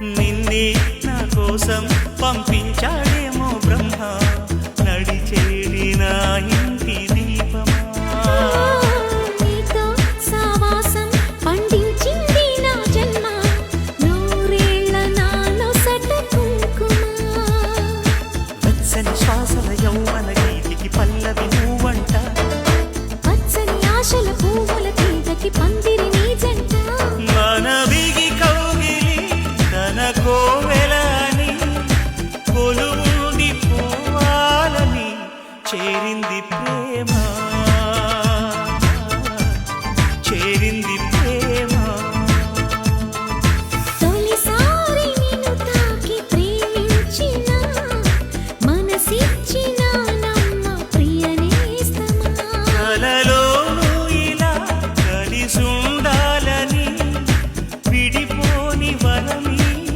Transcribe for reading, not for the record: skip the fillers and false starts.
నిన్నే నా కోసం పంపించాడేమో బ్రహ్మ, నడిచేడి నా ఇంటి దీపమా. నీతో సావాసం పండించింది నా జన్మ, నూరేళ్ల నాలో సట కుంకుమ. వెచ్చని శ్వాసల యౌవన గీతికి పల్లవి నువ్వంట, పచ్చని ఆశల పువ్వుల తీగకి పందిరి నీ జంట. మనవిగి కౌగిలి తన కోవెలని కొలువుండి పోవాలని చేరింది ప్రేమ.